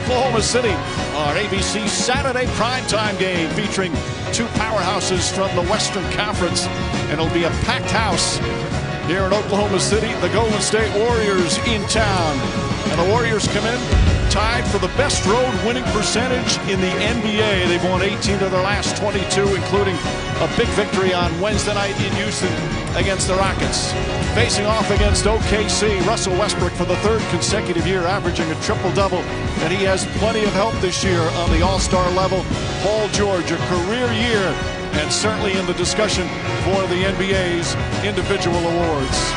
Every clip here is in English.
Oklahoma City. Our ABC Saturday primetime game featuring two powerhouses from the Western Conference. And it'll be a packed house here in Oklahoma City. The Golden State Warriors in town. And the Warriors come in tied for the best road winning percentage in the NBA. They've won 18 of their last 22, including a big victory on Wednesday night in Houston against the Rockets. Facing off against OKC, Russell Westbrook for the third consecutive year averaging a triple-double, and he has plenty of help this year on the all-star level. Paul George, a career year, and certainly in the discussion for the NBA's individual awards.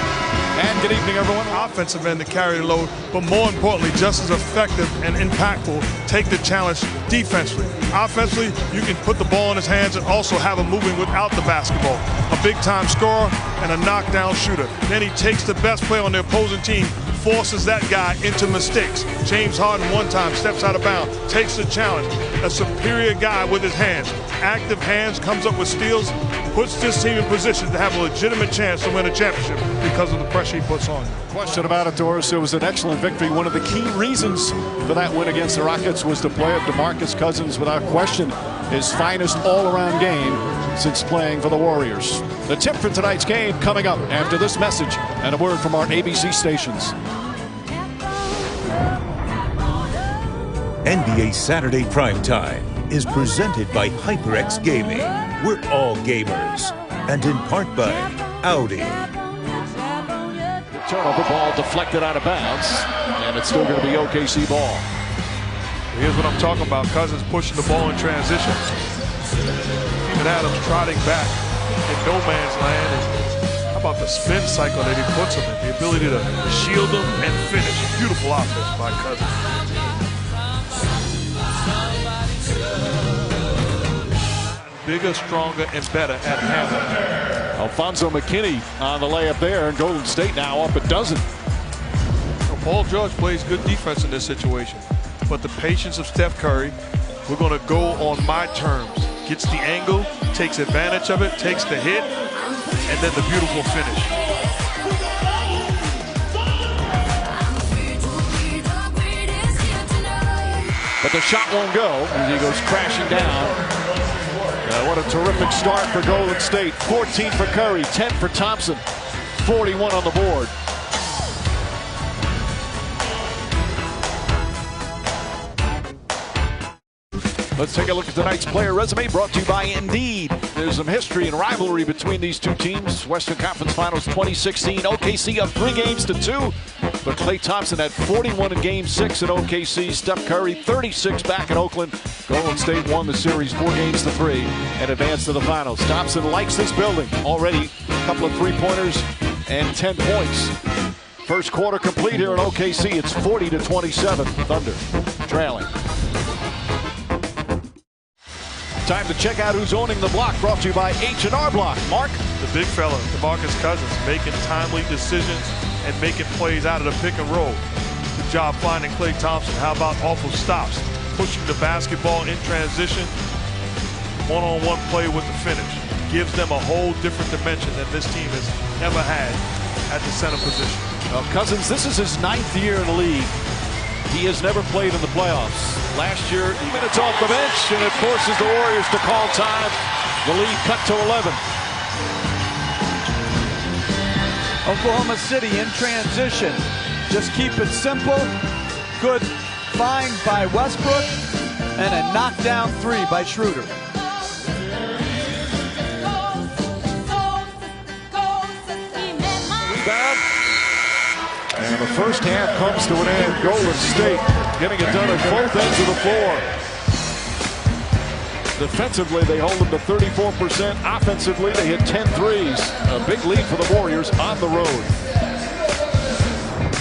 And good evening, everyone. Offensive end to carry the load, but more importantly, just as effective and impactful, take the challenge defensively. Offensively, you can put the ball in his hands and also have him moving without the basketball. A big-time scorer and a knockdown shooter. Then he takes the best player on the opposing team, forces that guy into mistakes. James Harden one time steps out of bounds, takes the challenge. A superior guy with his hands. Active hands, comes up with steals, puts this team in position to have a legitimate chance to win a championship because of the pressure he puts on. Question about it, Doris. It was an excellent victory. One of the key reasons for that win against the Rockets was the play of DeMarcus Cousins, without question, his finest all-around game since playing for the Warriors. The tip for tonight's game coming up after this message and a word from our ABC stations. NBA Saturday Primetime is presented by HyperX Gaming. We're all gamers. And in part by Audi. Turnover, ball deflected out of bounds, and it's still going to be OKC ball. Here's what I'm talking about. Cousins pushing the ball in transition. Even Adams trotting back in no man's land. And how about the spin cycle that he puts him in? The ability to shield him and finish. Beautiful offense by Cousins. Bigger, stronger, and better at handling. Alfonso McKinney on the layup there, and Golden State now up a dozen. Well, Paul George plays good defense in this situation, but the patience of Steph Curry, we're going to go on my terms. Gets the angle, takes advantage of it, takes the hit, and then the beautiful finish. But the shot won't go as he goes crashing down. What a terrific start for Golden State. 14 for Curry, 10 for Thompson, 41 on the board. Let's take a look at tonight's player resume, brought to you by Indeed. There's some history and rivalry between these two teams. Western Conference Finals 2016, OKC up 3 games to 2. But Klay Thompson had 41 in Game 6 at OKC. Steph Curry 36 back in Oakland. Golden State won the series 4 games to 3 and advanced to the finals. Thompson likes this building. Already a couple of three-pointers and 10 points. First quarter complete here in OKC. It's 40-27. Thunder trailing. Time to check out who's owning the block, brought to you by H&R Block. Mark? The big fella, DeMarcus Cousins, making timely decisions and making plays out of the pick and roll. Good job finding Klay Thompson. How about awful stops? Pushing the basketball in transition. One-on-one play with the finish. Gives them a whole different dimension than this team has ever had at the center position. Well, Cousins, this is his 9th year in the league. He has never played in the playoffs. Last year, minutes off the bench, and it forces the Warriors to call time. The lead cut to 11. Oklahoma City in transition. Just keep it simple. Good find by Westbrook, and a knockdown 3 by Schroeder. Rebound. And the first half comes to an end. Golden State getting it done at both ends of the floor. Defensively, they hold them to 34%. Offensively, they hit 10 threes. A big lead for the Warriors on the road.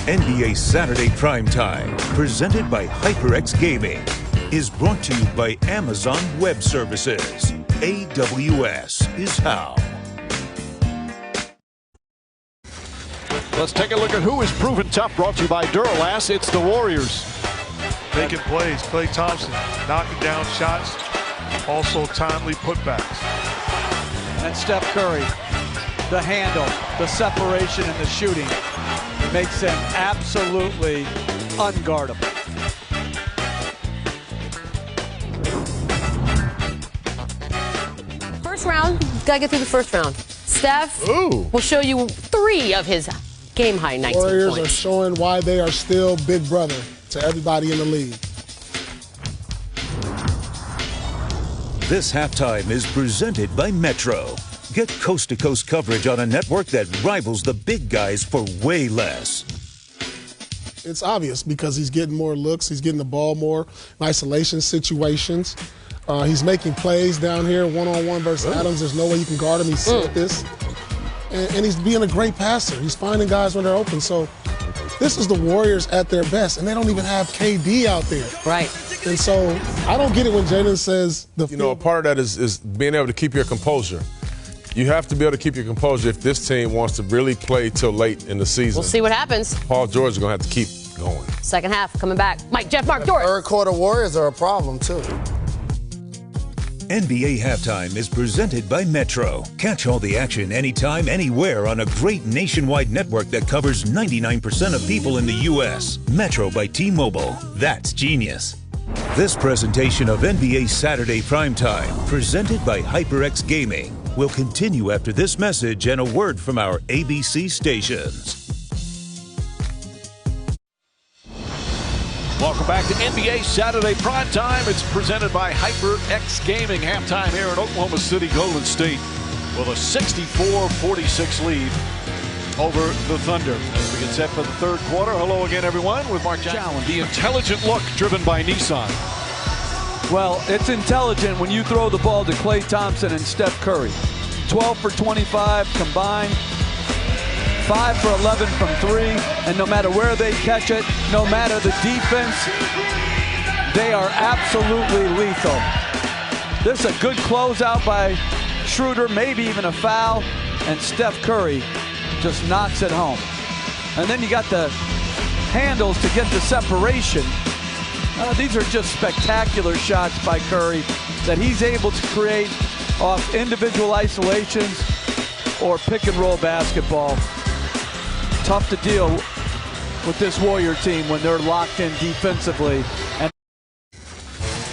NBA Saturday Primetime, presented by HyperX Gaming, is brought to you by Amazon Web Services. AWS is how. Let's take a look at who is proven tough, brought to you by Duralast. It's the Warriors. Making plays. Klay Thompson knocking down shots, also timely putbacks. And Steph Curry, the handle, the separation, and the shooting makes him absolutely unguardable. Got to get through the first round. Steph will show you 3 of his game-high 19 Warriors points. are showing why they are still big brother to everybody in the league. This halftime is presented by Metro. Get coast-to-coast coverage on a network that rivals the big guys for way less. It's obvious because he's getting more looks. He's getting the ball more in isolation situations. He's making plays down here, one-on-one versus Adams. There's no way you can guard him. He said this. And he's being a great passer. He's finding guys when they're open. So this is the Warriors at their best, and they don't even have KD out there. Right. And so I don't get it when Jalen says the You know, a part of that is being able to keep your composure. You have to be able to keep your composure if this team wants to really play till late in the season. We'll see what happens. Paul George is going to have to keep going. Second half coming back. Mike, Jeff, Mark, George. Third quarter Warriors are a problem, too. NBA Halftime is presented by Metro. Catch all the action anytime, anywhere on a great nationwide network that covers 99% of people in the U.S. Metro by T-Mobile. That's genius. This presentation of NBA Saturday Primetime, presented by HyperX Gaming, will continue after this message and a word from our ABC stations. Welcome back to NBA Saturday Primetime. It's presented by HyperX Gaming. Halftime here in Oklahoma City, Golden State with a 64-46 lead over the Thunder. As we get set for the third quarter, hello again, everyone, with Mark Jackson. The intelligent look driven by Nissan. Well, it's intelligent when you throw the ball to Klay Thompson and Steph Curry. 12 for 25 combined, 5 for 11 from 3, and no matter where they catch it, no matter the defense, they are absolutely lethal. This is a good closeout by Schroeder, maybe even a foul, and Steph Curry just knocks it home. And then you got the handles to get the separation. These are just spectacular shots by Curry that he's able to create off individual isolations or pick and roll basketball. Tough to deal with this Warrior team when they're locked in defensively. And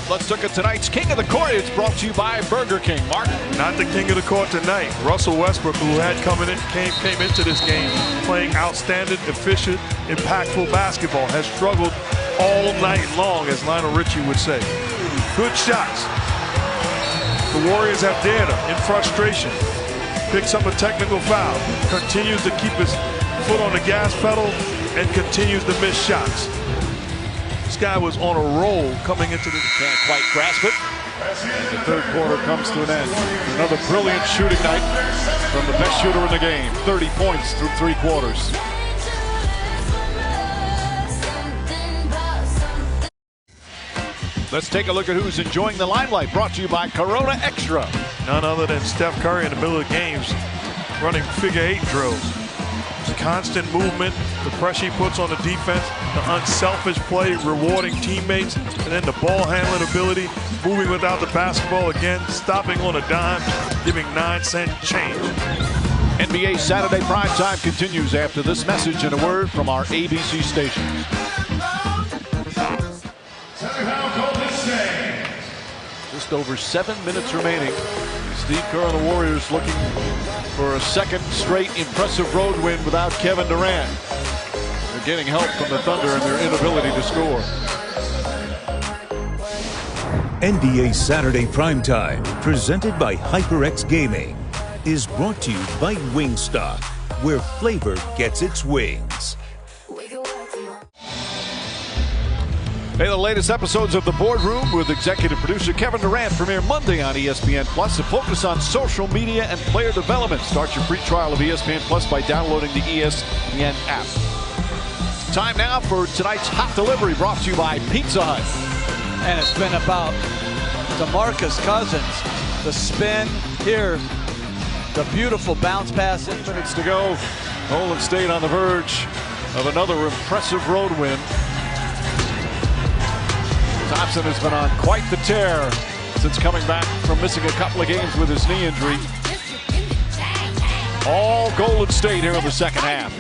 let's look at tonight's King of the Court. It's brought to you by Burger King. Mark? Not the king of the court tonight. Russell Westbrook, who had came into this game playing outstanding, efficient, impactful basketball, has struggled all night long, as Lionel Richie would say. Good shots. The Warriors have dared him in frustration. Picks up a technical foul. Continues to keep his foot on the gas pedal and continues to miss shots. This guy was on a roll coming into the... Can't quite grasp it. And the third quarter comes to an end. Another brilliant shooting night from the best shooter in the game. 30 points through 3 quarters. Let's take a look at who's enjoying the limelight. Brought to you by Corona Extra. None other than Steph Curry in the middle of games running figure 8 drills. Constant movement, the pressure he puts on the defense, the unselfish play, rewarding teammates, and then the ball handling ability, moving without the basketball again, stopping on a dime, giving 9-cent change. NBA Saturday Primetime continues after this message and a word from our ABC stations. Just over 7 minutes remaining. Steve Kerr and the Warriors looking for a second straight impressive road win without Kevin Durant. They're getting help from the Thunder in their inability to score. NBA Saturday Primetime, presented by HyperX Gaming, is brought to you by Wingstop, where flavor gets its wings. Hey, the latest episodes of The Boardroom with executive producer Kevin Durant premiere Monday on ESPN Plus. A focus on social media and player development. Start your free trial of ESPN Plus by downloading the ESPN app. Time now for tonight's hot delivery, brought to you by Pizza Hut. And it's been about DeMarcus Cousins. The spin here. The beautiful bounce pass. 8 minutes to go. Golden State on the verge of another impressive road win. Thompson has been on quite the tear since coming back from missing a couple of games with his knee injury. All Golden State here in the second half.